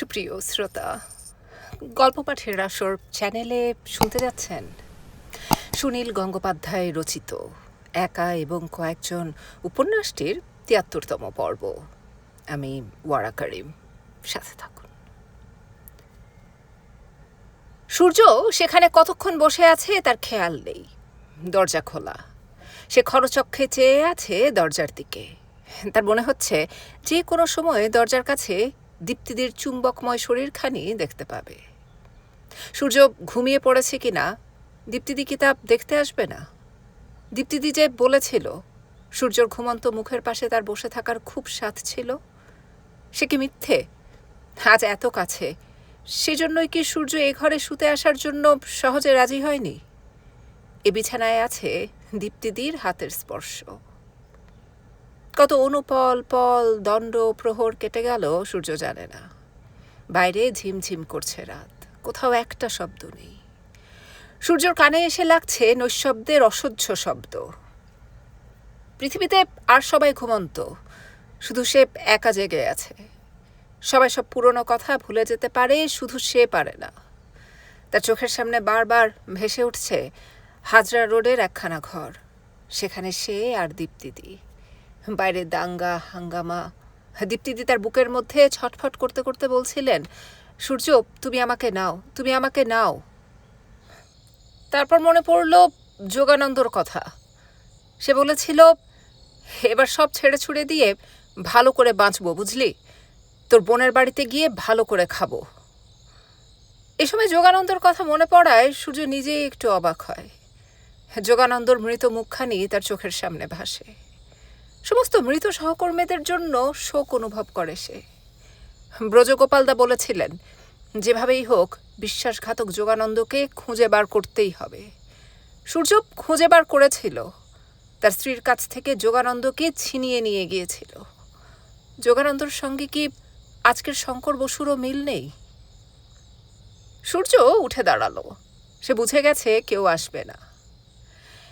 সুপ্রিয় শ্রোতা, গল্প পাঠের আসর চ্যানেলে শুনতে যাচ্ছেন সুনীল গঙ্গোপাধ্যায় রচিত একা এবং কয়েকজন উপন্যাসটির ৭৩তম পর্ব। আমি ওয়ারা করিম, সাথে থাকুন। সূর্য সেখানে কতক্ষণ বসে আছে তার খেয়াল নেই। দরজা খোলা, সে খরচক্ষে চেয়ে আছে দরজার দিকে। তার মনে হচ্ছে যে কোনো সময় দরজার কাছে দীপ্তিদির চুম্বকময় শরীরখানি দেখতে পাবে। সূর্য ঘুমিয়ে পড়েছে কিনা, দীপ্তিদি কি তা দেখতে আসবে না? দীপ্তিদি যে বলেছিল সূর্যর ঘুমন্ত মুখের পাশে তার বসে থাকার খুব স্বাদ ছিল, সে কি মিথ্যে? আজ এত কাছে, সেজন্যই কি সূর্য এ ঘরে শুতে আসার জন্য সহজে রাজি হয়নি? এ বিছানায় আছে দীপ্তিদির হাতের স্পর্শ। কত অনুপল পল দণ্ড প্রহর কেটে গেল সূর্য জানে না। বাইরে ঝিমঝিম করছে রাত, কোথাও একটা শব্দ নেই। সূর্যর কানে এসে লাগছে নৈশব্দের অসহ্য শব্দ। পৃথিবীতে আর সবাই ঘুমন্ত, শুধু সে একা জেগে আছে। সবাই সব পুরনো কথা ভুলে যেতে পারে, শুধু সে পারে না। তার চোখের সামনে বারবার ভেসে উঠছে হাজরা রোডের একখানা ঘর, সেখানে সে আর দীপ্তিদি। বাইরে দাঙ্গা হাঙ্গামা। দীপ্তিদি তার বুকের মধ্যে ছটফট করতে করতে বলছিলেন, সূর্য তুমি আমাকে নাও, তুমি আমাকে নাও। তারপর মনে পড়ল যোগানন্দর কথা। সে বলেছিল, এবার সব ছেড়ে ছুড়ে দিয়ে ভালো করে বাঁচবো, বুঝলি? তোর বোনের বাড়িতে গিয়ে ভালো করে খাবো। এ সময় যোগানন্দর কথা মনে পড়ায় সূর্য নিজেই একটু অবাক হয়। যোগানন্দর মৃত মুখখানি তার চোখের সামনে ভাসে। সমস্ত মৃত সহকর্মীদের জন্য শোক অনুভব করে সে। ব্রজগোপালদা বলেছিলেন, যেভাবেই হোক বিশ্বাসঘাতক যোগানন্দকে খুঁজে বার করতেই হবে। সূর্য খুঁজে বার করেছিল, তার স্ত্রীর কাছ থেকে যোগানন্দকে ছিনিয়ে নিয়ে গিয়েছিল। যোগানন্দর সঙ্গে কি আজকের শঙ্কর বসুরও মিল নেই? সূর্য উঠে দাঁড়ালো। সে বুঝে গেছে কেউ আসবে না।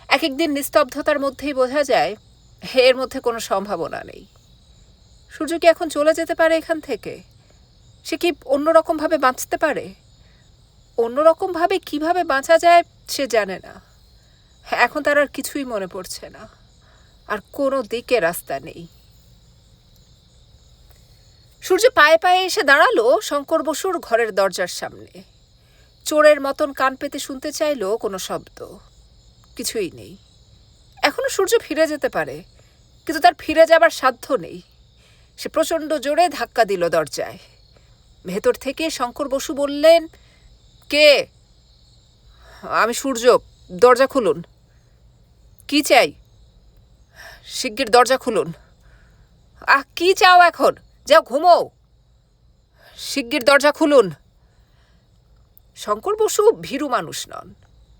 এক একদিন নিস্তব্ধতার মধ্যেই বোঝা যায় এর মধ্যে কোনো সম্ভাবনা নেই। সূর্য কি এখন চলে যেতে পারে এখান থেকে? সে কি অন্যরকমভাবে বাঁচতে পারে? অন্যরকমভাবে কিভাবে বাঁচা যায় সে জানে না। এখন তার আর কিছুই মনে পড়ছে না, আর কোনো দিকে রাস্তা নেই। সূর্য পায়ে পায়ে এসে দাঁড়ালো শঙ্কর বসুর ঘরের দরজার সামনে। চোরের মতন কান পেতে শুনতে চাইল কোনো শব্দ, কিছুই নেই। এখনো সূর্য ফিরে যেতে পারে, কিন্তু তার ফিরে যাবার সাধ্য নেই। সে প্রচণ্ড জোরে ধাক্কা দিল দরজায়। ভেতর থেকে শঙ্কর বসু বললেন, কে? আমি সূর্য, দরজা খুলুন। কি চাই? শিগগির দরজা খুলুন। কি চাও এখন? যাও ঘুমোও। শিগগির দরজা খুলুন। শঙ্কর বসু ভীরু মানুষ নন।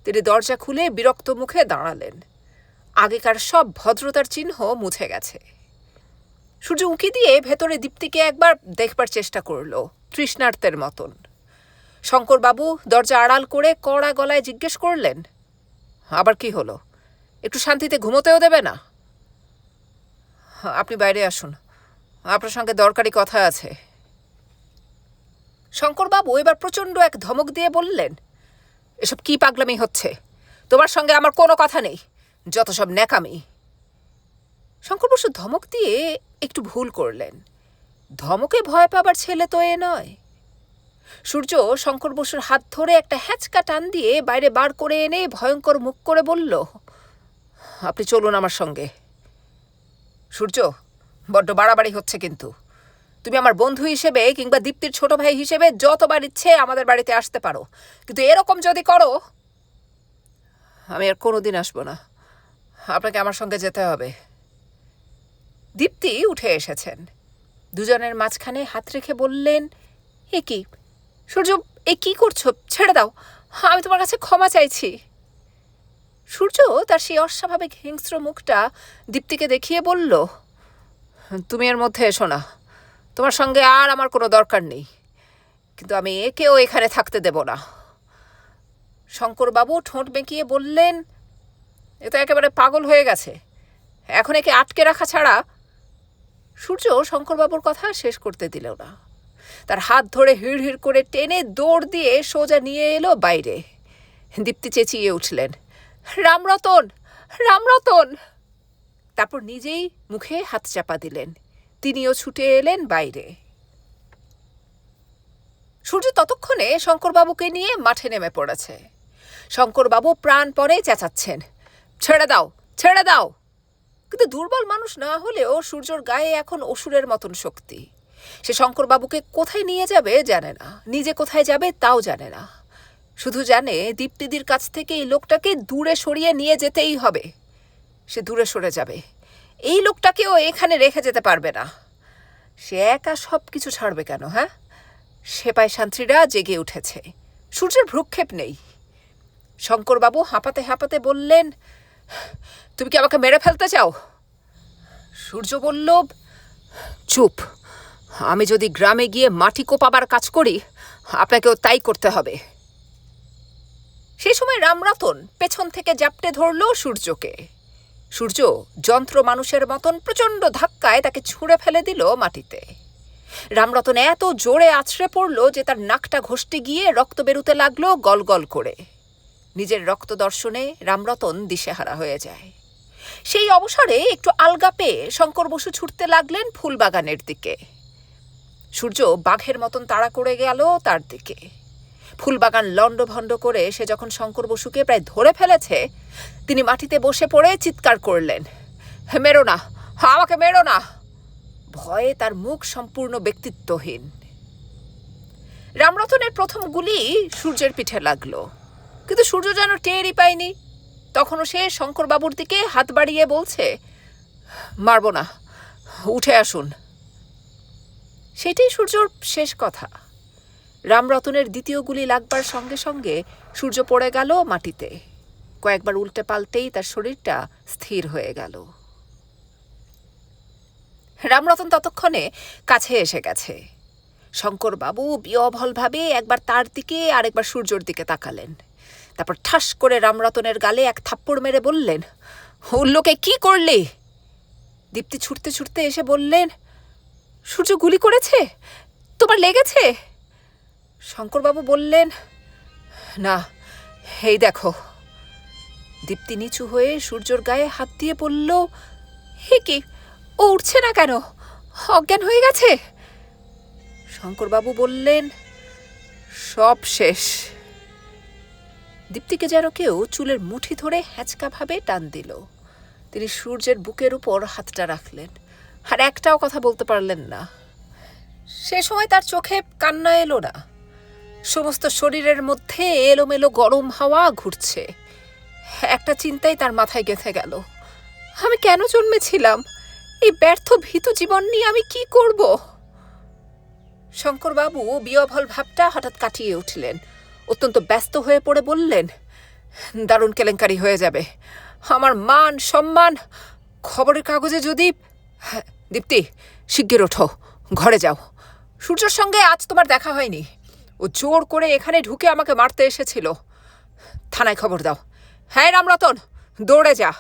তিনি দরজা খুলে বিরক্ত মুখে দাঁড়ালেন। আগেকার সব ভদ্রতার চিহ্ন মুছে গেছে। সূর্য উঁকি দিয়ে ভেতরে দীপ্তিকে একবার দেখবার চেষ্টা করল, তৃষ্ণার্তের মতন। শঙ্করবাবু দরজা আড়াল করে কড়া গলায় জিজ্ঞেস করলেন, আবার কি হলো? একটু শান্তিতে ঘুমোতেও দেবে না? আপনি বাইরে আসুন, আপনার সঙ্গে দরকারি কথা আছে। শঙ্করবাবু এবার প্রচণ্ড এক ধমক দিয়ে বললেন, এসব কি পাগলামি হচ্ছে? তোমার সঙ্গে আমার কোনো কথা নেই, যত সব ন্যাকামি। শঙ্কর বসু ধমক দিয়ে একটু ভুল করলেন। ধমকে ভয় পাবার ছেলে তো এ নয়। সূর্য শঙ্কর বসুর হাত ধরে একটা হ্যাচকা টান দিয়ে বাইরে বার করে এনে ভয়ঙ্কর মুখ করে বলল, আপনি চলুন আমার সঙ্গে। সূর্য, বড্ড বাড়াবাড়ি হচ্ছে কিন্তু। তুমি আমার বন্ধু হিসেবে কিংবা দীপ্তির ছোট ভাই হিসেবে যতবার ইচ্ছে আমাদের বাড়িতে আসতে পারো, কিন্তু এরকম যদি করো, আমি আর কোনোদিন আসবো না। আপনাকে আমার সঙ্গে যেতে হবে। দীপ্তি উঠে এসেছেন। দুজনের মাঝখানে হাত রেখে বললেন, এ কি সূর্য, এ কি করছো? ছেড়ে দাও, আমি তোমার কাছে ক্ষমা চাইছি। সূর্য তার সেই অস্বাভাবিক হিংস্র মুখটা দীপ্তিকে দেখিয়ে বলল, তুমি এর মধ্যে এসো না, তোমার সঙ্গে আর আমার কোনো দরকার নেই, কিন্তু আমি একেও এখানে থাকতে দেব না। শঙ্করবাবু ঠোঁট বেঁকিয়ে বললেন, এ তো একেবারে পাগল হয়ে গেছে, এখন একে আটকে রাখা ছাড়া। সূর্য শঙ্করবাবুর কথা শেষ করতে দিল না। তার হাত ধরে হিড় হিড় করে টেনে দৌড় দিয়ে সোজা নিয়ে এলো বাইরে। দীপ্তি চেঁচিয়ে উঠলেন, রামরতন, রামরতন! তারপর নিজেই মুখে হাত চাপা দিলেন। তিনিও ছুটে এলেন বাইরে। সূর্য ততক্ষণে শঙ্করবাবুকে নিয়ে মাঠে নেমে পড়েছে। শঙ্করবাবু প্রাণপণে চেঁচাচ্ছেন, ছেড়ে দাও, ছেড়ে দাও! কিন্তু দুর্বল মানুষ না হলেও সূর্যর গায়ে এখন অসুরের মতন শক্তি। সে শঙ্করবাবুকে কোথায় নিয়ে যাবে জানে না, নিজে কোথায় যাবে তাও জানে না। শুধু জানে দীপ্তিদির কাছ থেকে এই লোকটাকে দূরে সরিয়ে নিয়ে যেতেই হবে। সে দূরে সরে যাবে, এই লোকটাকেও এখানে রেখে যেতে পারবে না। সে একা সব কিছু ছাড়বে কেন? হ্যাঁ, সেপাই শান্ত্রীরা জেগে উঠেছে, সূর্যের ভ্রুক্ষেপ নেই। শঙ্করবাবু হাঁপাতে হাঁপাতে বললেন, তুমি কি আমাকে মেরে ফেলতে চাও? সূর্য বলল, চুপ, আমি যদি গ্রামে গিয়ে মাটি কোপাবার কাজ করি, আপনাকেও তাই করতে হবে। সে সময় রামরতন পেছন থেকে জাপটে ধরল সূর্যকে। সূর্য যন্ত্র মানুষের মতন প্রচণ্ড ধাক্কায় তাকে ছুঁড়ে ফেলে দিল মাটিতে। রামরতন এত জোরে আছড়ে পড়ল যে তার নাকটা ঘষতে গিয়ে রক্ত বেরুতে লাগলো গল গল করে। নিজের রক্ত দর্শনে রামরতন দিশেহারা হয়ে যায়। সেই অবসরে একটু আলগা পেয়ে শঙ্কর বসু ছুটতে লাগলেন ফুলবাগানের দিকে। সূর্য বাঘের মতন তাড়া করে গেল তার দিকে। ফুলবাগান লণ্ডভণ্ড করে সে যখন শঙ্কর বসুকে প্রায় ধরে ফেলেছে, তিনি মাটিতে বসে পড়ে চিৎকার করলেন, মেরো না, আমাকে মেরো না! ভয়ে তার মুখ সম্পূর্ণ ব্যক্তিত্বহীন। রামরতনের প্রথম গুলি সূর্যের পিঠে লাগলো, কিন্তু সূর্য যেন টেরই পায়নি। তখনও সে শঙ্করবাবুর দিকে হাত বাড়িয়ে বলছে, মারব না, উঠে আসুন। সেটাই সূর্যর শেষ কথা। রামরতনের দ্বিতীয় গুলি লাগবার সঙ্গে সঙ্গে সূর্য পড়ে গেল মাটিতে। কয়েকবার উল্টে পাল্টেই তার শরীরটা স্থির হয়ে গেল। রামরতন ততক্ষণে কাছে এসে গেছে। শঙ্করবাবু বিহ্বলভাবে একবার তার দিকে আর একবার সূর্যর দিকে তাকালেন। তারপর ঠাস করে রামরতনের গালে এক থাপ্পড় মেরে বললেন, উল্লোকে কি করলি? দীপ্তি ছুটতে ছুটতে এসে বললেন, সূর্য গুলি করেছে, তোমার লেগেছে? শঙ্করবাবু বললেন, না, এই দেখো। দীপ্তি নিচু হয়ে সূর্যর গায়ে হাত দিয়ে বলল, হে কি, ও উঠছে না কেন? অজ্ঞান হয়ে গেছে? শঙ্করবাবু বললেন, সব শেষ। দীপ্তিকে যেন কেউ চুলের মুঠি ধরে হ্যাঁচকাভাবে টান দিল। তিনি সূর্যের বুকের উপর হাতটা রাখলেন, আর একটাও কথা বলতে পারলেন না। সে সময় তার চোখে কান্না এলো না। সমস্ত শরীরের মধ্যে এলোমেলো গরম হাওয়া ঘুরছে। একটা চিন্তাই তার মাথায় গেঁথে গেল, আমি কেন জন্মেছিলাম? এই ব্যর্থ ভীতু জীবন নিয়ে আমি কি করব? শঙ্করবাবু বিহ্বল ভাবটা হঠাৎ কাটিয়ে উঠলেন। অত্যন্ত ব্যস্ত হয়ে পড়ে বললেন, দারুণ কেলেঙ্কারি হয়ে যাবে, আমার মান সম্মান। খবরের কাগজে যদি... দীপ্তি, শিগগির ওঠো, ঘরে যাও। সূর্যের সঙ্গে আজ তোমার দেখা হয়নি। ও জোর করে এখানে ঢুকে আমাকে মারতে এসেছিল। থানায় খবর দাও। হ্যাঁ রামরতন, দৌড়ে যা।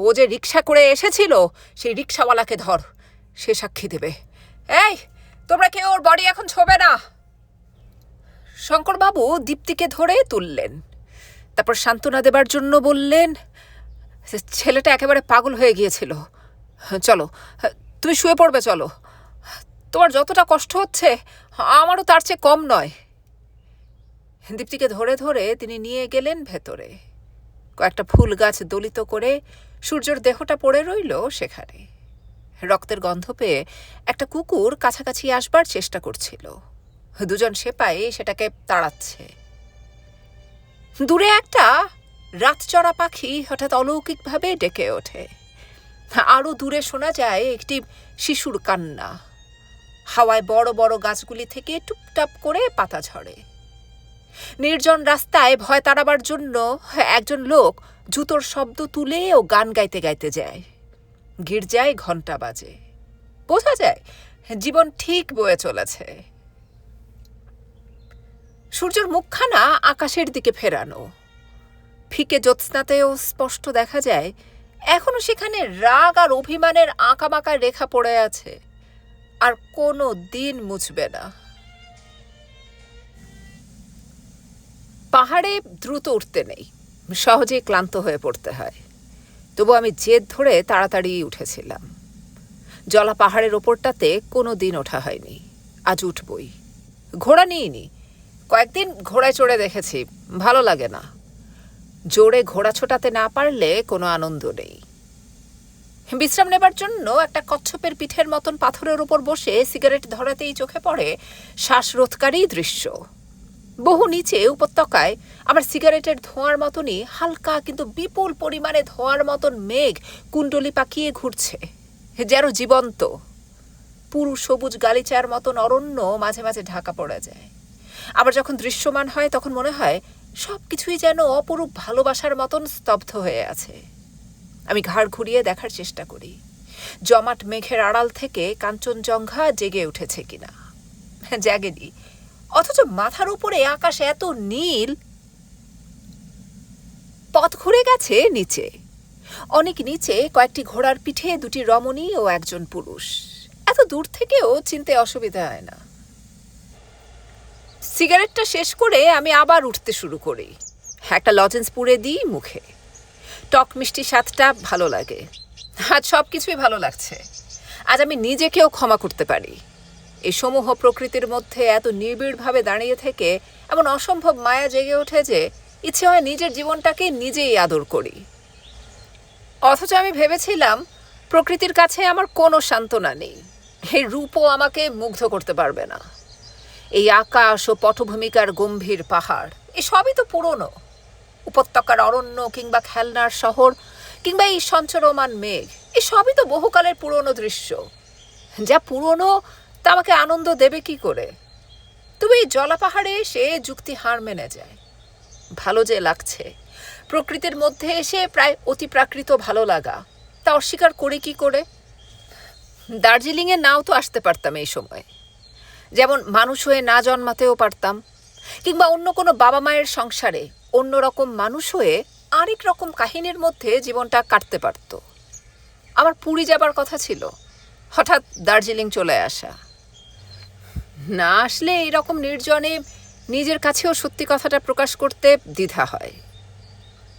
ও যে রিক্সা করে এসেছিল, সেই রিক্সাওয়ালাকে ধর, সে সাক্ষী দেবে। এই, তোমরা কেউ ওর বডি এখন ছোবে না। শঙ্করবাবু দীপ্তিকে ধরে তুললেন। তারপর সান্ত্বনা দেবার জন্য বললেন, ছেলেটা একেবারে পাগল হয়ে গিয়েছিল। চলো, তুমি শুয়ে পড়বে, চলো। তোমার যতটা কষ্ট হচ্ছে আমারও তার চেয়ে কম নয়। দীপ্তিকে ধরে ধরে তিনি নিয়ে গেলেন ভেতরে। কয়েকটা ফুল গাছ দলিত করে সূর্যর দেহটা পড়ে রইল সেখানে। রক্তের গন্ধ পেয়ে একটা কুকুর কাছাকাছি আসবার চেষ্টা করছিল। দুজন সেপাই সেটাকে তাড়াচ্ছে। দূরে একটা রাতচরা পাখি হঠাৎ অলৌকিকভাবে ডেকে ওঠে। আরও দূরে শোনা যায় একটি শিশুর কান্না। হাওয়ায় বড় বড় গাছগুলি থেকে টুপটাপ করে পাতা ঝরে। নির্জন রাস্তায় ভয় তাড়াবার জন্য একজন লোক জুতোর শব্দ তুলে ও গান গাইতে গাইতে যায়। গির্জায় ঘণ্টা বাজে। বোঝা যায় জীবন ঠিক বয়ে চলেছে। সূর্যের মুখখানা আকাশের দিকে ফেরানো। ফিকে জ্যোৎস্নাতেও স্পষ্ট দেখা যায় এখনো সেখানে রাগ আর অভিমানের আঁকাবাঁকা রেখা পড়ে আছে। আর কোনো দিন মুছবে না। পাহাড়ে দ্রুত উঠতে নেই, সহজেই ক্লান্ত হয়ে পড়তে হয়। তবু আমি জেদ ধরে তাড়াতাড়ি উঠেছিলাম। জলা পাহাড়ের ওপরটাতে কোনো দিন ওঠা হয়নি, আজ উঠবই। ঘোড়া নিইনি, কয়েকদিন ঘোড়ায় চড়ে দেখেছি, ভালো লাগে না। জোরে ঘোড়া ছোটাতে না পারলে কোনো আনন্দ নেই। বিশ্রাম নেবার জন্য একটা কচ্ছপের পিঠের মতন পাথরের উপর বসে সিগারেট ধরাতেই চোখে পড়ে শ্বাসরোধকারী দৃশ্য। বহু নিচে উপত্যকায় আবার সিগারেটের ধোঁয়ার মতনই হালকা কিন্তু বিপুল পরিমাণে ধোঁয়ার মতন মেঘ কুণ্ডলি পাকিয়ে ঘুরছে, যেন জীবন্ত। পুরু সবুজ গালিচার মতন অরণ্য মাঝে মাঝে ঢাকা পড়ে যায়। আবার যখন দৃশ্যমান হয় তখন মনে হয় সব কিছুই যেন অপরূপ ভালোবাসার মতন স্তব্ধ হয়ে আছে। আমি ঘাড় ঘুরিয়ে দেখার চেষ্টা করি জমাট মেঘের আড়াল থেকে কাঞ্চনজঙ্ঘা জেগে উঠেছে কিনা। জাগেনি, অথচ মাথার উপরে আকাশ এত নীল। পথ ঘুরে গেছে নিচে, অনেক নিচে কয়েকটি ঘোড়ার পিঠে দুটি রমণী ও একজন পুরুষ। এত দূর থেকেও চিনতে অসুবিধা হয় না। সিগারেটটা শেষ করে আমি আবার উঠতে শুরু করি। একটা লজেন্স পুড়ে দিই মুখে। টক মিষ্টি স্বাদটা ভালো লাগে। আজ সব কিছুই ভালো লাগছে। আজ আমি নিজেকেও ক্ষমা করতে পারি। এই সমূহ প্রকৃতির মধ্যে এত নিবিড়ভাবে দাঁড়িয়ে থেকে এমন অসম্ভব মায়া জেগে ওঠে যে ইচ্ছে হয় নিজের জীবনটাকে নিজেই আদর করি। অথচ আমি ভেবেছিলাম প্রকৃতির কাছে আমার কোনো সান্ত্বনা নেই। এই রূপও আমাকে মুগ্ধ করতে পারবে না। এই আকাশ ও পটভূমিকার গম্ভীর পাহাড়, এসবই তো পুরনো। উপত্যকার অরণ্য কিংবা খেলনার শহর কিংবা এই সঞ্চরমান মেঘ, এসবই তো বহুকালের পুরনো দৃশ্য। যা পুরনো তা আমাকে আনন্দ দেবে কি করে? তবে এই জলা পাহাড়ে এসে যুক্তি হার মেনে যায়। ভালো যে লাগছে, প্রকৃতির মধ্যে এসে প্রায় অতিপ্রাকৃত ভালো লাগা, তা অস্বীকার করি কি করে? দার্জিলিংয়ে নাও তো আসতে পারতাম এই সময়, যেমন মানুষ হয়ে না জন্মাতেও পারতাম, কিংবা অন্য কোনো বাবা মায়ের সংসারে অন্যরকম মানুষ হয়ে আরেক রকম কাহিনীর মধ্যে জীবনটা কাটতে পারত। আমার পুরী যাবার কথা ছিল, হঠাৎ দার্জিলিং চলে আসা। না আসলে এইরকম নির্জনে নিজের কাছেও সত্যি কথাটা প্রকাশ করতে দ্বিধা হয়।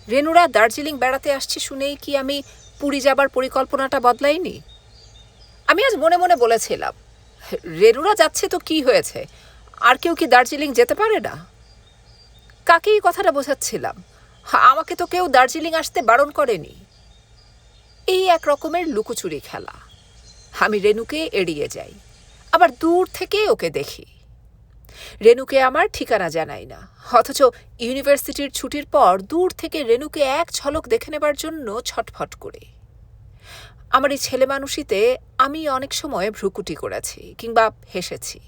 রেনুরা দার্জিলিং বেড়াতে আসছে শুনেই কি আমি পুরী যাবার পরিকল্পনাটা বদলাইনি? আমি আজ মনে মনে বলেছিলাম, রেনুরা যাচ্ছে তো কি হয়েছে, আর কেউ কি দার্জিলিং যেতে পারে না? কাকেই কথাটা বোঝাচ্ছিলাম, আমাকে তো কেউ দার্জিলিং আসতে বারণ করেনি। এই এক রকমের লুকোচুরি খেলা। আমি রেনুকে এড়িয়ে যাই, আবার দূর থেকে ওকে দেখি। রেনুকে আমার ঠিকানা জানাই না, অথচ ইউনিভার্সিটির ছুটির পর দূর থেকে রেনুকে এক ঝলক দেখে নেবার জন্য ছটফট করে। আমার এই ছেলে মানুষিতে আমি অনেক সময় ভ্রুকুটি করেছি কিংবা হেসেছি।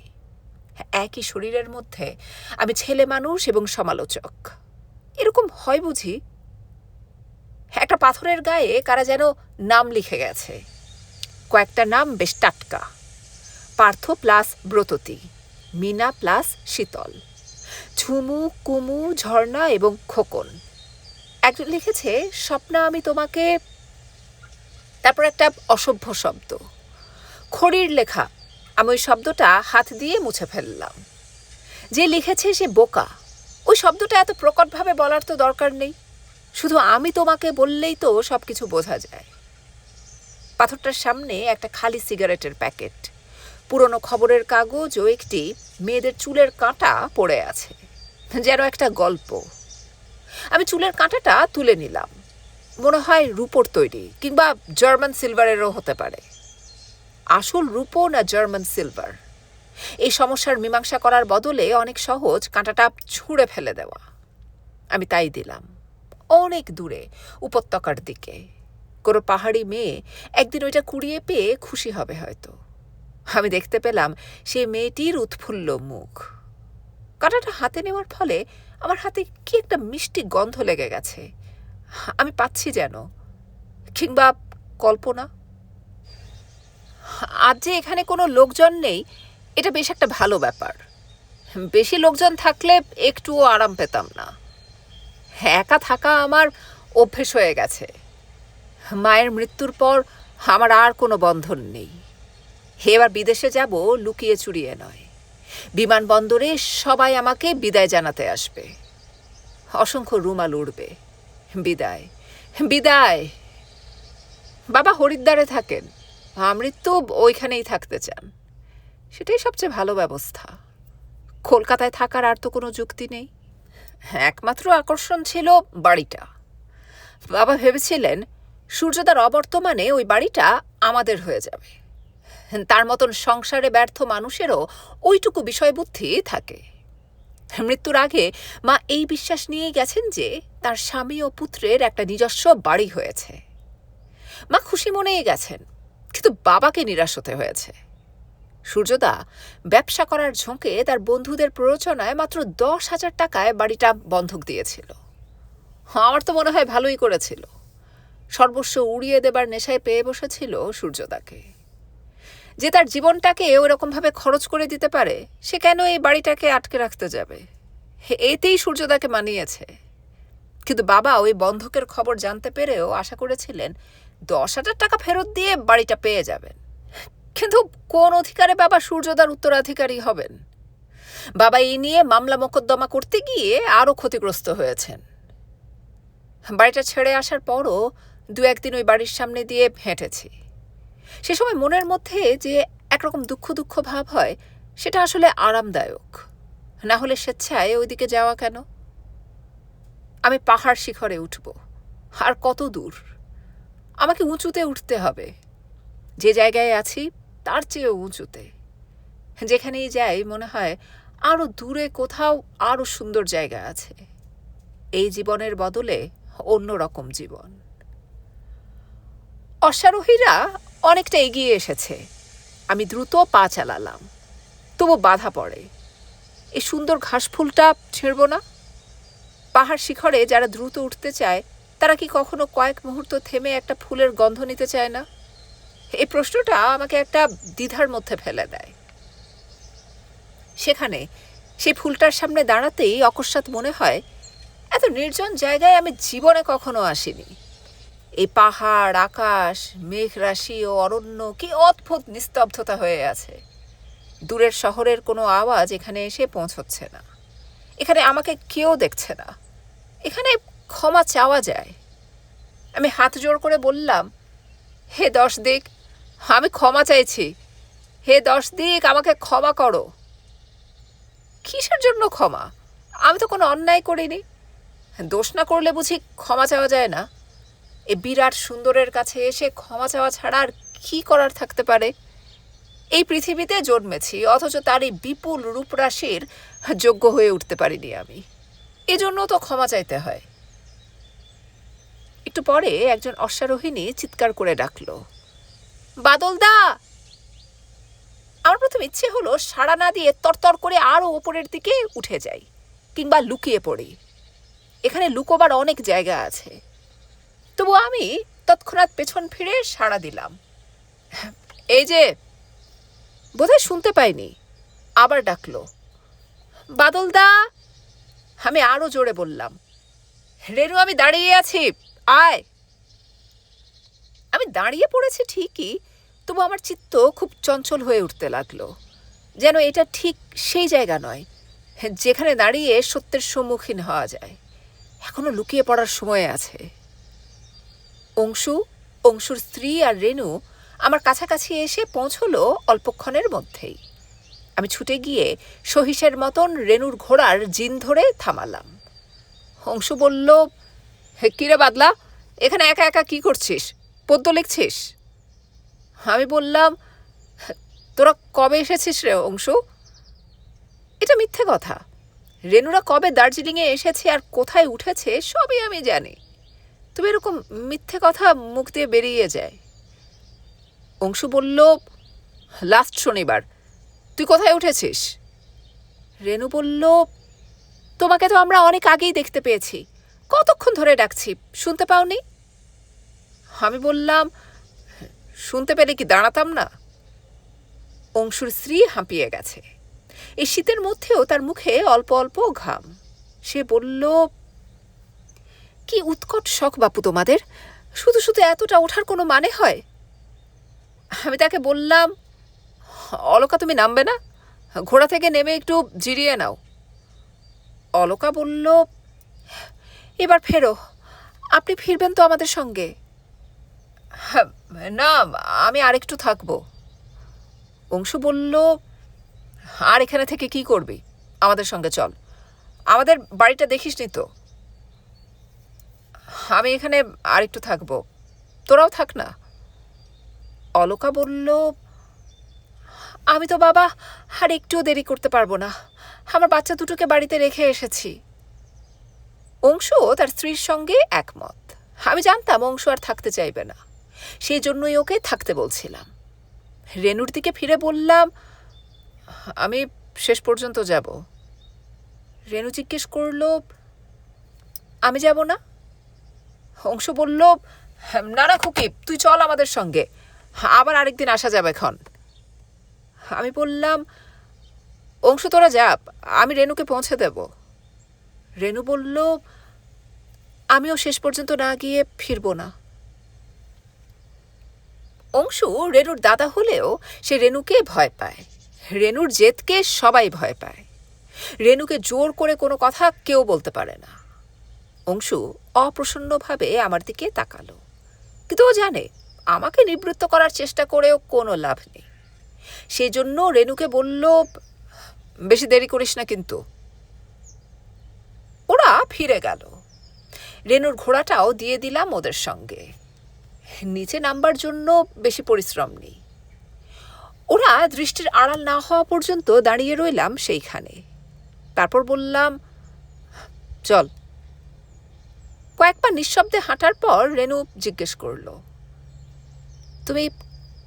একই শরীরের মধ্যে আমি ছেলে মানুষ এবং সমালোচক। এরকম হয় বুঝি? একটা পাথরের গায়ে কারা যেন নাম লিখে গেছে। কয়েকটা নাম বেশ টাটকা: পার্থ প্লাস ব্রততী, মিনা প্লাস শীতল, ঝুমু, কুমু, ঝর্ণা এবং খোকন। একজন লিখেছে স্বপ্না আমি তোমাকে, তারপর একটা অসভ্য শব্দ, খড়ির লেখা। আমি ওই শব্দটা হাত দিয়ে মুছে ফেললাম। যে লিখেছে সে বোকা। ওই শব্দটা এত প্রকটভাবে বলার তো দরকার নেই, শুধু আমি তোমাকে বললেই তো সব কিছু বোঝা যায়। পাথরটার সামনে একটা খালি সিগারেটের প্যাকেট, পুরনো খবরের কাগজ ও একটি মেয়েদের চুলের কাঁটা পড়ে আছে, যেন একটা গল্প। আমি চুলের কাঁটাটা তুলে নিলাম। মনে হয় রূপোর তৈরি, কিংবা জার্মান সিলভারেরও হতে পারে। আসল রূপো না জার্মান সিলভার, এই সমস্যার মীমাংসা করার বদলে অনেক সহজ কাঁটাটা ছুঁড়ে ফেলে দেওয়া। আমি তাই দিলাম, অনেক দূরে উপত্যকার দিকে। কোনো পাহাড়ি মেয়ে একদিন ওইটা কুড়িয়ে পেয়ে খুশি হবে হয়তো। আমি দেখতে পেলাম সেই মেয়েটির উৎফুল্ল মুখ। কাঁটাটা হাতে নেওয়ার ফলে আমার হাতে কি একটা মিষ্টি গন্ধ লেগে গেছে। আমি পাচ্ছি যেন, কিংবা কল্পনা। আজ যে এখানে কোনো লোকজন নেই, এটা বেশ একটা ভালো ব্যাপার। বেশি লোকজন থাকলে একটুও আরাম পেতাম না। একা থাকা আমার অভ্যেস হয়ে গেছে। মায়ের মৃত্যুর পর আমার আর কোনো বন্ধন নেই। এবার বিদেশে যাব লুকিয়ে চুরিয়ে নয়, বিমানবন্দরে সবাই আমাকে বিদায় জানাতে আসবে, অসংখ্য রুমাল উড়বে, বিদায় বিদায়। বাবা হরিদ্বারে থাকেন, আমৃত্যু ওইখানেই থাকতে চান, সেটাই সবচেয়ে ভালো ব্যবস্থা। কলকাতায় থাকার আর তো কোনো যুক্তি নেই। একমাত্র আকর্ষণ ছিল বাড়িটা। বাবা ভেবেছিলেন সূর্যদার অবর্তমানে ওই বাড়িটা আমাদের হয়ে যাবে। তার মতন সংসারে ব্যর্থ মানুষেরও ওইটুকু বিষয়বুদ্ধি থাকে। মৃত্যুর আগে মা এই বিশ্বাস নিয়েই গেছেন যে তার স্বামী ও পুত্রের একটা নিজস্ব বাড়ি হয়েছে। মা খুশি মনেই গেছেন, কিন্তু বাবাকে নিরাশ হতে হয়েছে। সূর্যদা ব্যবসা করার ঝোঁকে তার বন্ধুদের প্ররোচনায় মাত্র 10,000 টাকায় বাড়িটা বন্ধক দিয়েছিল। আমার তো মনে হয় ভালোই করেছিল। সর্বস্ব উড়িয়ে দেবার নেশায় পেয়ে বসেছিল সূর্যদাকে। যে তার জীবনটাকে ওরকমভাবে খরচ করে দিতে পারে, সে কেন এই বাড়িটাকে আটকে রাখতে যাবে? এতেই সূর্যদাকে মানিয়েছে। কিন্তু বাবা ওই বন্ধকের খবর জানতে পেরেও আশা করেছিলেন 10,000 টাকা ফেরত দিয়ে বাড়িটা পেয়ে যাবেন। কিন্তু কোন অধিকারে বাবা সূর্যদার উত্তরাধিকারী হবেন? বাবা এই নিয়ে মামলা মোকদ্দমা করতে গিয়ে আরও ক্ষতিগ্রস্ত হয়েছেন। বাড়িটা ছেড়ে আসার পরও 2-1 দিন ওই বাড়ির সামনে দিয়ে হেঁটেছি। সে সময় মনের মধ্যে যে একরকম দুঃখ দুঃখ ভাব হয়, সেটা আসলে আরামদায়ক। না হলে স্বেচ্ছায় ওইদিকে যাওয়া কেন? আমি পাহাড় শিখরে উঠব, আর কত দূর? আমাকে উঁচুতে উঠতে হবে, যে জায়গায় আছি তার চেয়েও উঁচুতে। যেখানেই যাই মনে হয় আরও দূরে কোথাও আরও সুন্দর জায়গা আছে। এই জীবনের বদলে অন্য রকম জীবন। অশ্বারোহীরা অনেকটা এগিয়ে এসেছে। আমি দ্রুত পা চালালাম, তবু বাধা পড়ে। এই সুন্দর ঘাসফুলটা ছেড়ব না? পাহাড় শিখরে যারা দ্রুত উঠতে চায়, তারা কি কখনো কয়েক মুহূর্ত থেমে একটা ফুলের গন্ধ নিতে চায় না? এই প্রশ্নটা আমাকে একটা দ্বিধার মধ্যে ফেলে দেয়। সেখানে সেই ফুলটার সামনে দাঁড়াতেই অকস্মাৎ মনে হয়, এত নির্জন জায়গায় আমি জীবনে কখনো আসিনি। এই পাহাড়, আকাশ, মেঘরাশি ও অরণ্য কি অদ্ভুত নিস্তব্ধতা হয়ে আছে। দূরের শহরের কোনো আওয়াজ এখানে এসে পৌঁছচ্ছে না। এখানে আমাকে কেউ দেখছে না। এখানে ক্ষমা চাওয়া যায়। আমি হাত জোড় করে বললাম, হে 10 দিক, আমি ক্ষমা চাইছি। হে 10 দিক, আমাকে ক্ষমা করো। কিসের জন্য ক্ষমা? আমি তো কোনো অন্যায় করিনি। দোষ না করলে বুঝি ক্ষমা চাওয়া যায় না? এ বিরাট সুন্দরের কাছে এসে ক্ষমা চাওয়া ছাড়া আর কি করার থাকতে পারে? এই পৃথিবীতে জন্মেছি, অথচ তার এই বিপুল রূপরাশির যোগ্য হয়ে উঠতে পারিনি আমি। এজন্য তো ক্ষমা চাইতে হয়। একটু পরে একজন অশ্বারোহিণী চিৎকার করে ডাকল, বাদলদা! আমার প্রথম ইচ্ছে হলো সাড়া না দিয়ে তরতর করে আরো ওপরের দিকে উঠে যাই, কিংবা লুকিয়ে পড়ি। এখানে লুকোবার অনেক জায়গা আছে। তবু আমি তৎক্ষণাৎ পেছন ফিরে সাড়া দিলাম, এই যে। বোধহয় শুনতে পাইনি, আবার ডাকলো, বাদলদা! আমি আরো জোরে বললাম, রেনু, আমি দাঁড়িয়ে আছি, আয়। আমি দাঁড়িয়ে পড়েছি ঠিকই, তবু আমার চিত্ত খুব চঞ্চল হয়ে উঠতে লাগলো, যেন এটা ঠিক সেই জায়গা নয় যেখানে দাঁড়িয়ে সত্যের সম্মুখীন হওয়া যায়। এখনো লুকিয়ে পড়ার সময় আছে। অংশুর স্ত্রী আর রেনু আমার কাছাকাছি এসে পৌঁছলো অল্পক্ষণের মধ্যেই। আমি ছুটে গিয়ে সহিসের মতন রেনুর ঘোড়ার জিন ধরে থামালাম। অংশু বলল, কিরে বাদলা, এখানে একা একা কি করছিস? পদ্য লিখছিস? আমি বললাম, তোরা কবে এসেছিস রে অংশু? এটা মিথ্যে কথা। রেনুরা কবে দার্জিলিংয়ে এসেছে আর কোথায় উঠেছে সবই আমি জানি। তবে এরকম মিথ্যে কথা মুখ দিয়ে বেরিয়ে যায়। অংশু বলল, লাস্ট শনিবার। তুই কোথায় উঠেছিস? রেনু বলল, তোমাকে তো আমরা অনেক আগেই দেখতে পেয়েছি, কতক্ষণ ধরে ডাকছি, শুনতে পাওনি? আমি বললাম, শুনতে পেলে কি দাঁড়াতাম না? অংশুর স্ত্রী হাঁপিয়ে গেছে। এই শীতের মধ্যেও তার মুখে অল্প অল্প ঘাম। সে বলল, কি উৎকট শখ বাপু তোমাদের, শুধু শুধু এতটা ওঠার কোনো মানে হয়? আমি তাকে বললাম, অলকা, তুমি নামবে না? ঘোড়া থেকে নেমে একটু জিরিয়ে নাও। অলকা বলল, এবার ফেরো, আপনি ফিরবেন তো আমাদের সঙ্গে? না, আমি আরেকটু থাকবো। অংশু বলল, আর এখানে থেকে কি করবি? আমাদের সঙ্গে চল, আমাদের বাড়িটা দেখিসনি তো। আমি এখানে আরেকটু থাকবো, তোরাও থাক না। অলকা বলল, আমি তো বাবা আর একটুও দেরি করতে পারবো না, আমার বাচ্চা দুটোকে বাড়িতে রেখে এসেছি। অংশু তার স্ত্রীর সঙ্গে একমত। আমি জানতাম অংশু আর থাকতে চাইবে না, সেই জন্যই ওকে থাকতে বলছিলাম। রেনুর দিকে ফিরে বললাম, আমি শেষ পর্যন্ত যাব। রেনু জিজ্ঞেস করল, আমি যাব না? অংশু বলল, না না খুকি, তুই চল আমাদের সঙ্গে, আবার আরেকদিন আসা যাবে এখন। আমি বললাম, অংশু তোরা যাব, আমি রেনুকে পৌঁছে দেব। রেনু বলল, আমিও শেষ পর্যন্ত না গিয়ে ফিরব না। অংশু রেনুর দাদা হলেও সে রেনুকে ভয় পায়। রেনুর জেদকে সবাই ভয় পায়। রেনুকে জোর করে কোনো কথা কেউ বলতে পারে না। অংশু অপ্রসন্নভাবে আমার দিকে তাকালো, কিন্তু ও জানে আমাকে নিবৃত্ত করার চেষ্টা করেও কোনো লাভ নেই। সেই জন্য রেনুকে বলল, বেশি দেরি করিস না কিন্তু। ওরা ফিরে গেল। রেনুর ঘোড়াটাও দিয়ে দিলাম ওদের সঙ্গে। নিচে নামবার জন্য বেশি পরিশ্রম নেই। ওরা দৃষ্টির আড়াল না হওয়া পর্যন্ত দাঁড়িয়ে রইলাম সেইখানে। তারপর বললাম, চল। কয়েকবার নিঃশব্দে হাঁটার পর রেনু জিজ্ঞেস করল, তুমি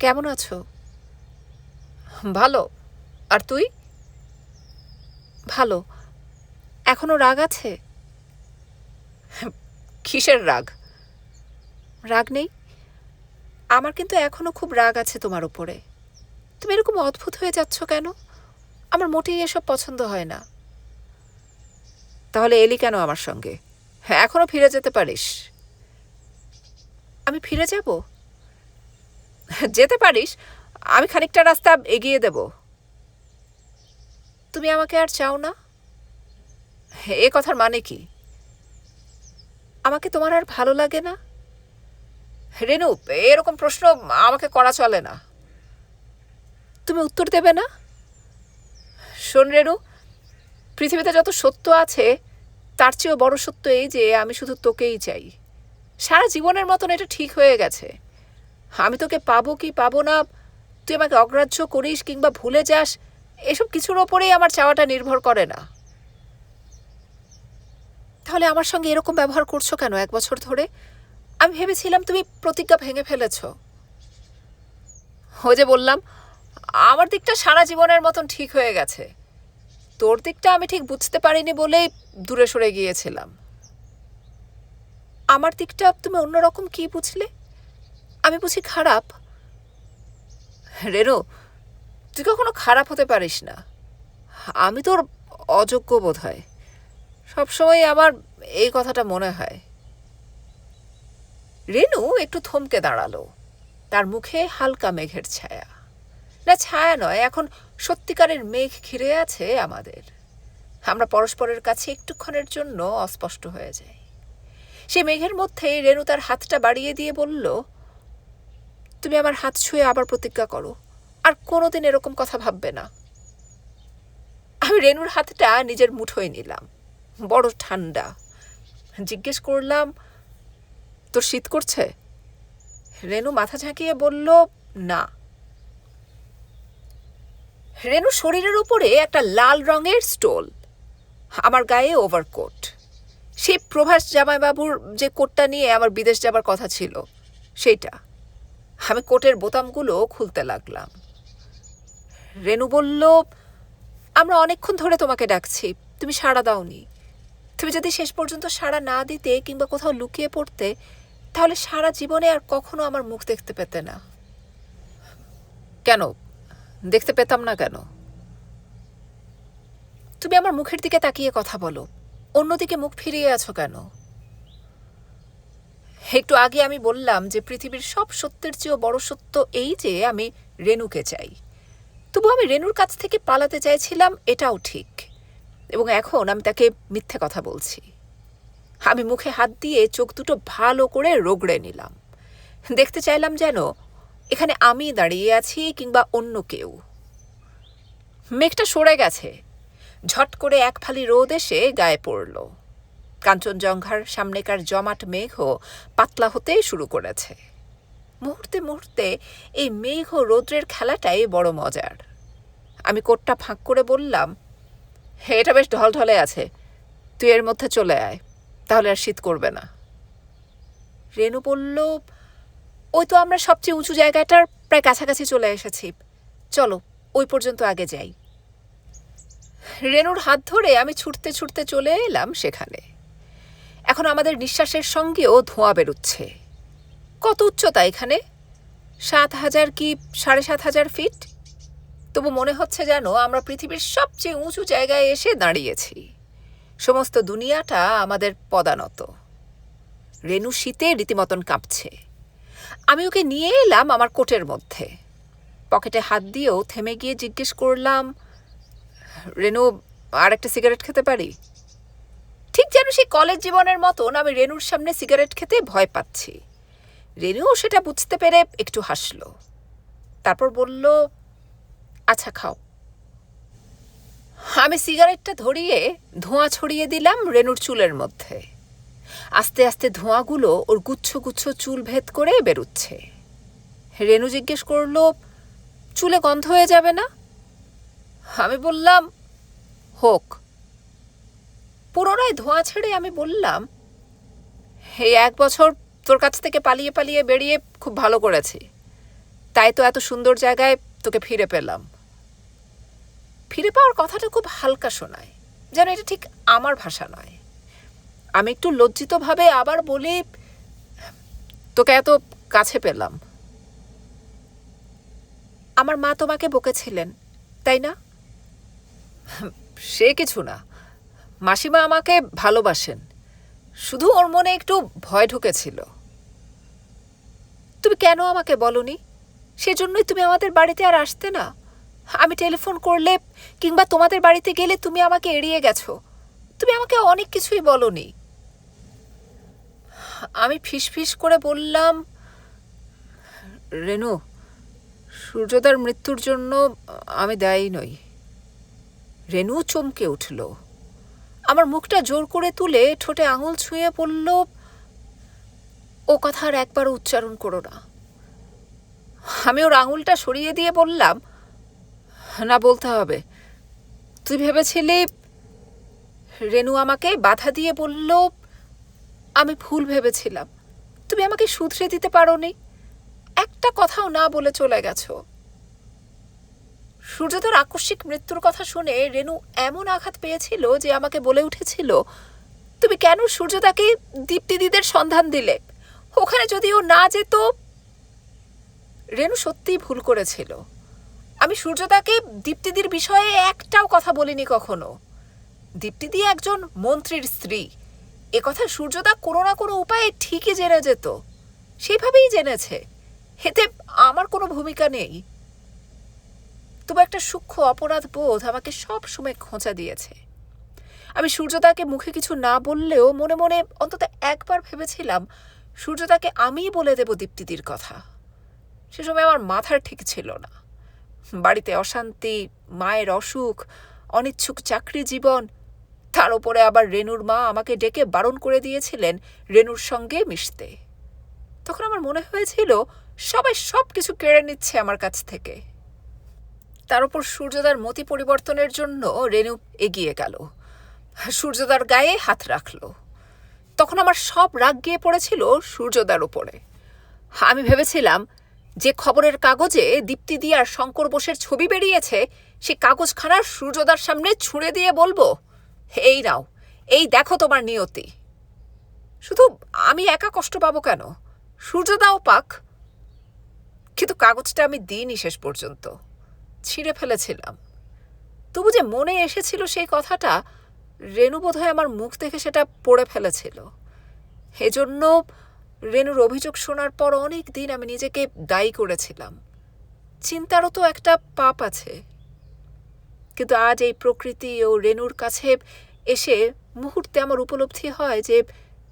কেমন আছো? ভালো, আর তুই? ভালো। এখনো রাগ আছে? কিসের রাগ? রাগ নেই? আমার কিন্তু এখনো খুব রাগ আছে তোমার উপরে। তুমি এরকম অদ্ভুত হয়ে যাচ্ছ কেন? আমার মোটেই এসব পছন্দ হয় না। তাহলে এলি কেন আমার সঙ্গে? এখনো ফিরে যেতে পারিস। আমি ফিরে যাব? যেতে পারিস, আমি খানিকটা রাস্তা এগিয়ে দেব। তুমি আমাকে আর চাও না? এ কথার মানে কি? আমাকে তোমার আর ভালো লাগে না? রেনু, এরকম প্রশ্ন আমাকে করা চলে না। তুমি উত্তর দেবে না? শোন রেনু, পৃথিবীতে যত সত্য আছে তার চেয়েও বড় সত্য এই যে আমি শুধু তোকেই চাই। সারা জীবনের মতন এটা ঠিক হয়ে গেছে। আমি তোকে পাবো কি পাবো না, তুই আমাকে অগ্রাহ্য করিস কিংবা ভুলে যাস, এসব কিছুর ওপরেই আমার চাওয়াটা নির্ভর করে না। তাহলে আমার সঙ্গে এরকম ব্যবহার করছো কেন 1 বছর ধরে? আমি ভেবেছিলাম তুমি প্রতিজ্ঞা ভেঙে ফেলেছ। ও যে বললাম, আমার দিকটা সারা জীবনের মতন ঠিক হয়ে গেছে। তোর দিকটা আমি ঠিক বুঝতে পারিনি বলেই দূরে সরে গিয়েছিলাম। আমার দিকটা তুমি অন্যরকম কি বুঝলে? আমি বুঝি খারাপ? রেনু, তুই কখনো খারাপ হতে পারিস না। আমি তোর অযোগ্য বোধ হয়, সবসময় আমার এই কথাটা মনে হয়। রেনু একটু থমকে দাঁড়ালো। তার মুখে হালকা মেঘের ছায়া। না, ছায়া নয়, এখন সত্যিকারের মেঘ ঘিরে আছে আমাদের। আমরা পরস্পরের কাছে একটুক্ষণের জন্য অস্পষ্ট হয়ে যাই। সে মেঘের মধ্যেই রেনু তার হাতটা বাড়িয়ে দিয়ে বলল, তুমি আমার হাত ছুঁয়ে আবার প্রতিজ্ঞা করো, আর কোনোদিন এরকম কথা ভাববে না। আমি রেনুর হাতটা নিজের মুঠোয় নিলাম। বড় ঠান্ডা। জিজ্ঞেস করলাম, তোর শীত করছে? রেনু মাথা ঝাঁকিয়ে বলল, না। রেনুর শরীরের উপরে একটা লাল রঙের স্টোল, আমার গায়ে ওভারকোট, সেই প্রভাস জামাইবাবুর যে কোটটা নিয়ে আমার বিদেশ যাবার কথা ছিল সেইটা। আমি কোটের বোতামগুলো খুলতে লাগলাম। রেনু বলল, আমরা অনেকক্ষণ ধরে তোমাকে ডাকছি, তুমি সাড়া দাওনি। তুমি যদি শেষ পর্যন্ত সাড়া না দিতে কিংবা কোথাও লুকিয়ে পড়তে, তাহলে সারা জীবনে আর কখনো আমার মুখ দেখতে পেতে না। কেন দেখতে পেতাম না কেন? তুমি আমার মুখের দিকে তাকিয়ে কথা বলো, অন্যদিকে মুখ ফিরিয়ে আছো কেন? একটু আগে আমি বললাম যে পৃথিবীর সব সত্যের চেয়েও বড় সত্য এই যে আমি রেনুকে চাই। তবু আমি রেনুর কাছ থেকে পালাতে চাইছিলাম, এটাও ঠিক। এবং এখন আমি তাকে মিথ্যে কথা বলছি। আমি মুখে হাত দিয়ে চোখ দুটো ভালো করে রগড়ে নিলাম। দেখতে চাইলাম যেন এখানে আমি দাঁড়িয়ে আছি কিংবা অন্য কেউ। মেঘটা সরে গেছে। ঝট করে এক ফালি রোদ এসে গায়ে পড়ল। কাঞ্চনজঙ্ঘার সামনেকার জমাট মেঘও পাতলা হতে শুরু করেছে। মুহূর্তে মুহূর্তে এই মেঘ ও রৌদ্রের খেলাটাই বড় মজার। আমি কোটটা ফাঁক করে বললাম, এটা বেশ ঢলঢলে আছে, তুই এর মধ্যে চলে আয়, তাহলে আর শীত করবে না। রেনু বলল, ওই তো আমরা সবচেয়ে উঁচু জায়গাটার প্রায় কাছাকাছি চলে এসেছি, চলো ওই পর্যন্ত আগে যাই। রেনুর হাত ধরে আমি ছুটতে ছুটতে চলে এলাম সেখানে। এখন আমাদের নিঃশ্বাসের সঙ্গেও ধোঁয়া বেরোচ্ছে। কত উচ্চতা এখানে? 7,000 কি 7,500 ফিট? তবু মনে হচ্ছে যেন আমরা পৃথিবীর সবচেয়ে উঁচু জায়গায় এসে দাঁড়িয়েছি। সমস্ত দুনিয়াটা আমাদের পদানত। রেনু শীতে রীতিমতন কাঁপছে। আমি ওকে নিয়ে এলাম আমার কোটের মধ্যে। পকেটে হাত দিয়েও থেমে গিয়ে জিজ্ঞেস করলাম, রেনু, আর একটা সিগারেট খেতে পারি? ঠিক যেন সেই কলেজ জীবনের মতন আমি রেনুর সামনে সিগারেট খেতে ভয় পাচ্ছি। রেনুও সেটা বুঝতে পেরে একটু হাসল। তারপর বলল, আচ্ছা খাও। আমি সিগারেটটা ধরিয়ে ধোঁয়া ছড়িয়ে দিলাম রেনুর চুলের মধ্যে। আস্তে আস্তে ধোঁয়াগুলো ওর গুচ্ছ গুচ্ছ চুল ভেদ করে বেরুচ্ছে। রেনু জিজ্ঞেস করল, চুলে গন্ধ হয়ে যাবে না? আমি বললাম, হোক। পুনরায় ধোঁয়া ছেড়ে আমি বললাম, এই 1 বছর তোর কাছ থেকে পালিয়ে পালিয়ে বেরিয়ে খুব ভালো করেছি, তাই তো এত সুন্দর জায়গায় তোকে ফিরে পেলাম। ফিরে পাওয়ার কথাটা খুব হালকা শোনায়, যেন এটা ঠিক আমার ভাষা নয়। আমি একটু লজ্জিতভাবে আবার বলি, তোকে এত কাছে পেলাম। আমার মা তোমাকে বকেছিলেন, তাই না? সে কিছু না, মাসিমা আমাকে ভালোবাসেন, শুধু ওর মনে একটু ভয় ঢুকেছিল। তুমি কেন আমাকে বলনি? সেজন্যই তুমি আমাদের বাড়িতে আর আসতে না। আমি টেলিফোন করলে কিংবা তোমাদের বাড়িতে গেলে তুমি আমাকে এড়িয়ে গেছো। তুমি আমাকে অনেক কিছুই বলনি। আমি ফিসফিস করে বললাম, রেনু, সূর্যদার মৃত্যুর জন্য আমি দায়ী নই। রেনু চমকে উঠল। আমার মুখটা জোর করে তুলে ঠোঁটে আঙুল ছুঁয়ে পড়ল, ও কথা আর একবারও উচ্চারণ করো না। আমি ওর আঙুলটা সরিয়ে দিয়ে বললাম, না, বলতে হবে। তুই ভেবেছিলি? রেনু আমাকে বাধা দিয়ে বলল, আমি ভুল ভেবেছিলাম, তুমি আমাকে শুধরে দিতে পারোনি, একটা কথাও না বলে চলে গেছো। সূর্যদার আকস্মিক মৃত্যুর কথা শুনে রেনু এমন আঘাত পেয়েছিল যে আমাকে বলে উঠেছিল, তুমি কেন সূর্যদাকে দীপ্তিদিদের সন্ধান দিলে? ওখানে যদি ও না যেত। রেনু সত্যিই ভুল করেছিল। আমি সূর্যদাকে দীপ্তিদির বিষয়ে একটাও কথা বলিনি কখনো। দীপ্তিদি একজন মন্ত্রীর স্ত্রী, একথা সূর্যদা কোনো না কোনো উপায়ে ঠিকই জেনে যেত। সেইভাবেই জেনেছে, এতে আমার কোনো ভূমিকা নেই। তবু একটা সূক্ষ্ম অপরাধ বোধ আমাকে সব সময় খোঁচা দিয়েছে। আমি সূর্যদাকে মুখে কিছু না বললেও মনে মনে অন্তত একবার ভেবেছিলাম সূর্যদাকে আমিই বলে দেব দীপ্তিদির কথা। সে সময় আমার মাথার ঠিক ছিল না। বাড়িতে অশান্তি, মায়ের অসুখ, অনিচ্ছুক চাকরি জীবন, তার উপরে আবার রেনুর মা আমাকে ডেকে বারণ করে দিয়েছিলেন রেনুর সঙ্গে মিশতে। তখন আমার মনে হয়েছিল সবাই সব কিছু কেড়ে নিচ্ছে আমার কাছ থেকে। তার উপর সূর্যদার মতি পরিবর্তনের জন্য রেনু এগিয়ে গেল, সূর্যদার গায়ে হাত রাখল। তখন আমার সব রাগ গিয়ে পড়েছিল সূর্যদার উপরে। আমি ভেবেছিলাম যে খবরের কাগজে দীপ্তিদি আর শঙ্কর বোসের ছবি বেরিয়েছে, সে কাগজখানা সূর্যদার সামনে ছুঁড়ে দিয়ে বলবো, এই নাও, এই দেখো তোমার নিয়তি। শুধু আমি একা কষ্ট পাবো কেন, সূর্যদাও পাক। কিন্তু কাগজটা আমি দিইনি শেষ পর্যন্ত, ছিঁড়ে ফেলেছিলাম। তবু যে মনে এসেছিল সেই কথাটা, রেনু বোধহয় আমার মুখ দেখে সেটা পড়ে ফেলেছিল। এজন্য রেনুর অভিযোগ শোনার পর অনেক দিন আমি নিজেকে দায়ী করেছিলাম। চিন্তারও তো একটা পাপ আছে। কিন্তু আজ এই প্রকৃতি ও রেনুর কাছে এসে মুহূর্তে আমার উপলব্ধি হয় যে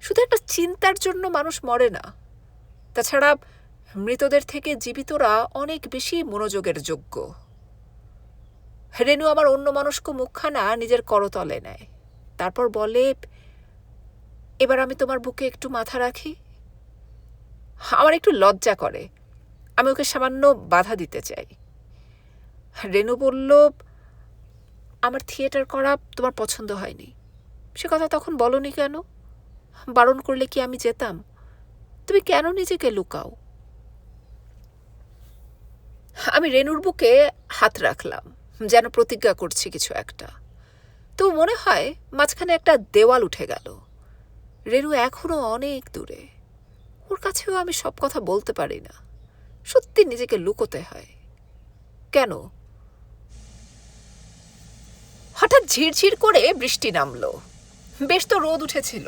শুধু একটা চিন্তার জন্য মানুষ মরে না। তাছাড়া মৃতদের থেকে জীবিতরা অনেক বেশি মনোযোগের যোগ্য। রেনু আমার অন্য মানুষক মুখখানা নিজের করতলে নেয়, তারপর বলে, এবার আমি তোমার বুকে একটু মাথা রাখি। আমার একটু লজ্জা করে, আমি ওকে সামান্য বাধা দিতে চাই। রেনু বলল, আমার থিয়েটার করা তোমার পছন্দ হয়নি। সে কথা তখন বলনি কেন? বারণ করলে কি আমি যেতাম? তুমি কেন নিজেকে লুকাও? আমি রেনুর বুকে হাত রাখলাম, যেন প্রতিজ্ঞা করছি কিছু একটা। তো মনে হয় মাঝখানে একটা দেওয়াল উঠে গেল। রেনু এখনো অনেক দূরে, ওর কাছেও আমি সব কথা বলতে পারি না। সত্যি নিজেকে লুকোতে হয় কেন? হঠাৎ ঝিরঝির করে বৃষ্টি নামলো। বেশ তো রোদ উঠেছিল,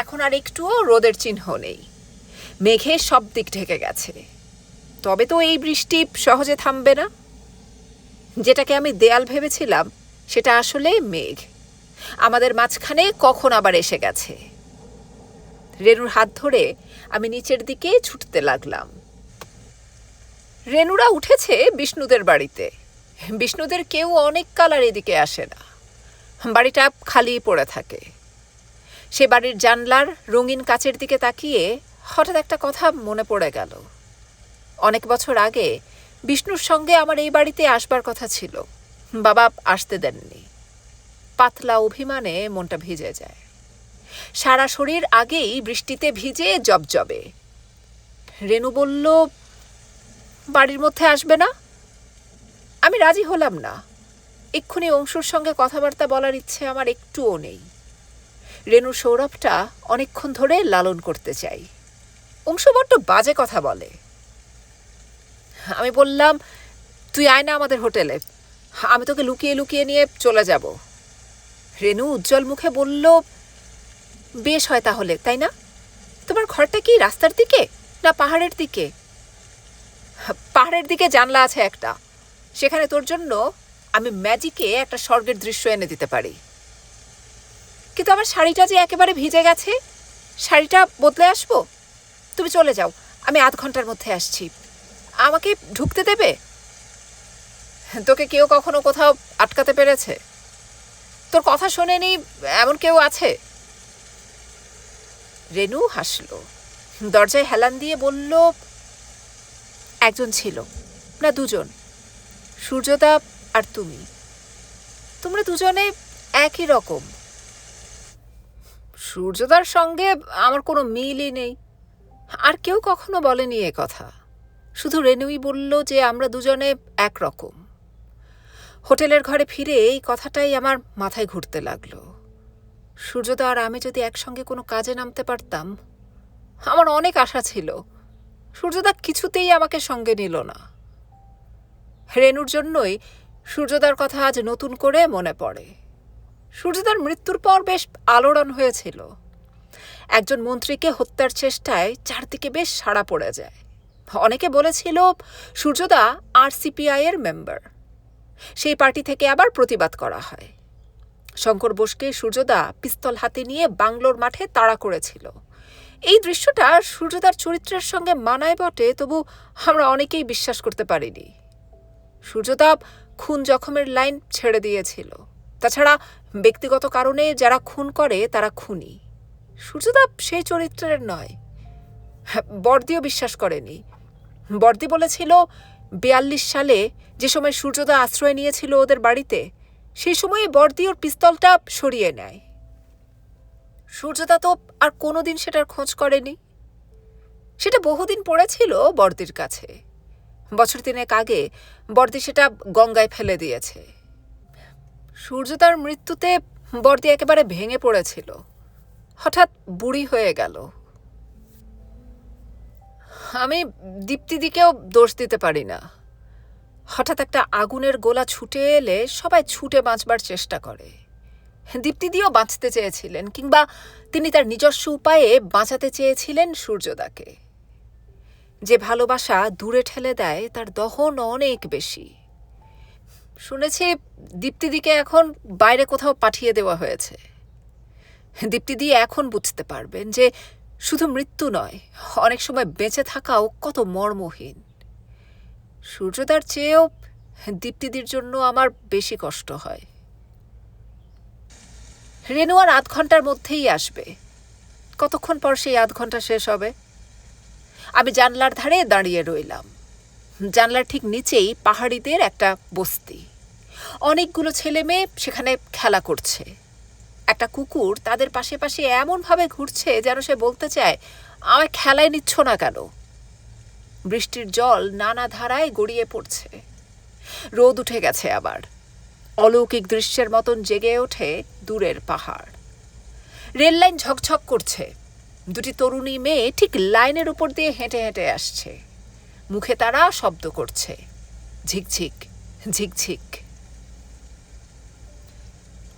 এখন আর একটুও রোদের চিহ্ন নেই। মেঘে সব দিক ঢেকে গেছে। তবে তো এই বৃষ্টি সহজে থামবে না। যেটাকে আমি দেয়াল ভেবেছিলাম সেটা আসলে মেঘ আমাদের মাঝখানে কখন আবার এসে গেছে। রেনুর হাত ধরে আমি নিচের দিকে ছুটতে লাগলাম। রেনুরা উঠেছে বিষ্ণুদের বাড়িতে। বিষ্ণুদের কেউ অনেক কাল আর এদিকে আসে না। বাড়িটা খালি পড়ে থাকে। সে বাড়ির জানলার রঙিন কাচের দিকে তাকিয়ে হঠাৎ একটা কথা মনে পড়ে গেল। অনেক বছর আগে বিষ্ণুর সঙ্গে আমার এই বাড়িতে আসবার কথা ছিল, বাবা আসতে দেননি। পাতলা অভিমানে মনটা ভিজে যায়। সারা শরীর আগেই বৃষ্টিতে ভিজে জবজবে। রেনু বলল, বাড়ির মধ্যে আসবে না? আমি রাজি হলাম না। এক্ষুনি অংশুর সঙ্গে কথাবার্তা বলার ইচ্ছে আমার একটুও নেই। রেনুর সৌরভটা অনেকক্ষণ ধরে লালন করতে চাই। অংশু বড্ড বাজে কথা বলে। আমি বললাম, তুই আয় না আমাদের হোটেলে, আমি তোকে লুকিয়ে লুকিয়ে নিয়ে চলে যাব। রেনু উজ্জ্বল মুখে বলল, বেশ হয় তাহলে, তাই না? তোমার ঘরটা কি রাস্তার দিকে না পাহাড়ের দিকে? পাহাড়ের দিকে জানলা আছে একটা, সেখানে তোর জন্য আমি ম্যাজিকে একটা স্বর্গের দৃশ্য এনে দিতে পারি। কিন্তু আমার শাড়িটা যে একেবারে ভিজে গেছে, শাড়িটা বদলে আসবো। তুমি চলে যাও, আমি আধ ঘন্টার মধ্যে আসছি। আমাকে ঢুকতে দেবে? তোকে কেউ কখনো কোথাও আটকাতে পেরেছে? তোর কথা শোনেনি এমন কেউ আছে? রেনু হাসল, দরজায় হেলান দিয়ে বলল, একজন ছিল, না দুজন, সূর্যদা আর তুমি। তোমরা দুজনে একই রকম। সূর্যদার সঙ্গে আমার কোনো মিলই নেই। আর কেউ কখনো বলেনি এ কথা। শুধু রেনুই বলল যে আমরা দুজনে একরকম। হোটেলের ঘরে ফিরে এই কথাটাই আমার মাথায় ঘুরতে লাগলো। সূর্যদা আর আমি যদি একসঙ্গে কোনো কাজে নামতে পারতাম। আমার অনেক আশা ছিল। সূর্যদা কিছুতেই আমাকে সঙ্গে নিল না। রেনুর জন্যই সূর্যদার কথা আজ নতুন করে মনে পড়ে। সূর্যদার মৃত্যুর পর বেশ আলোড়ন হয়েছিল। একজন মন্ত্রীকে হত্যার চেষ্টায় চারদিকে বেশ সাড়া পড়ে যায়। অনেকে বলেছিল সূর্যদা আরসিপিআই এর মেম্বার। সেই পার্টি থেকে আবার প্রতিবাদ করা হয়। শঙ্কর বোসকে সূর্যদা পিস্তল হাতে নিয়ে বাংলোর মাঠে তাড়া করেছিল। এই দৃশ্যটা সূর্যদার চরিত্রের সঙ্গে মানায় বটে, তবু আমরা অনেকেই বিশ্বাস করতে পারিনি। সূর্যদা খুন জখমের লাইন ছেড়ে দিয়েছিল। তাছাড়া ব্যক্তিগত কারণে যারা খুন করে তারা খুনি। সূর্যদা সেই চরিত্রের নয়। বর্দিও বিশ্বাস করেনি। বর্দি বলেছিল 42 সালে যে সময় সূর্যদা আশ্রয় নিয়েছিল ওদের বাড়িতে, সেই সময়ে বর্দি ওর পিস্তলটা সরিয়ে নেয়। সূর্যদা তো আর কোনোদিন সেটার খোঁজ করেনি। সেটা বহুদিন পড়েছিল বর্দির কাছে। বছর 3 আগে বর্দি সেটা গঙ্গায় ফেলে দিয়েছে। সূর্যদার মৃত্যুতে বর্দি একেবারে ভেঙে পড়েছিল। হঠাৎ বুড়ি হয়ে গেল। আমি দীপ্তিদিকেও দোষ দিতে পারি না। হঠাৎ একটা আগুনের গোলা ছুটে এলে সবাই ছুটে বাঁচবার চেষ্টা করে। দীপ্তিদিও বাঁচতে চেয়েছিলেন, কিংবা তিনি তার নিজস্ব উপায়ে বাঁচাতে চেয়েছিলেন সূর্যদাকে। যে ভালোবাসা দূরে ঠেলে দেয় তার দহন অনেক বেশি। শুনেছি দীপ্তিদিকে এখন বাইরে কোথাও পাঠিয়ে দেওয়া হয়েছে। দীপ্তিদি এখন বুঝতে পারবেন যে শুধু মৃত্যু নয়, অনেক সময় বেঁচে থাকাও কত মর্মহীন। সূর্যদার চেয়েও দীপ্তিদির জন্য আমার বেশি কষ্ট হয়। রেনু আর ৮ ঘন্টার মধ্যেই আসবে। কতক্ষণ পর সেই ৮ ঘন্টা শেষ হবে? আমি জানলার ধারে দাঁড়িয়ে রইলাম। জানলার ঠিক নিচেই পাহাড়িদের একটা বস্তি। অনেকগুলো ছেলে মেয়ে সেখানে খেলা করছে। একটা কুকুর তাদের পাশে পাশে এমনভাবে ঘুরছে যেন সে বলতে চায়, আমায় খেলায় নিচ্ছ না কেন? বৃষ্টির জল নানা ধারায় গড়িয়ে পড়ছে। রোদ উঠে গেছে আবার। অলৌকিক দৃশ্যের মতন জেগে ওঠে দূরের পাহাড়। রেললাইন ঝকঝক করছে। দুটি তরুণী মেয়ে ঠিক লাইনের উপর দিয়ে হেঁটে হেঁটে আসছে। মুখে তারা শব্দ করছে, ঝিকঝিক ঝিকঝিক।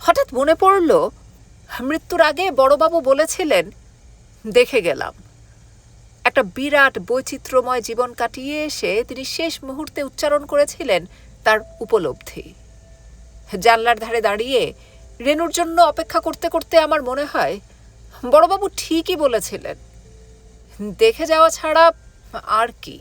হঠাৎ মনে পড়ল, মৃত্যুর আগে বড়বাবু বলেছিলেন, দেখে গেলাম। একটা বিরাট বৈচিত্র্যময় জীবন কাটিয়ে এসে তিনি শেষ মুহূর্তে উচ্চারণ করেছিলেন তার উপলব্ধি। জানলার ধারে দাঁড়িয়ে রেনুর জন্য অপেক্ষা করতে করতে আমার মনে হয় বড়বাবু ঠিকই বলেছিলেন, দেখে যাওয়া ছাড়া আর কি।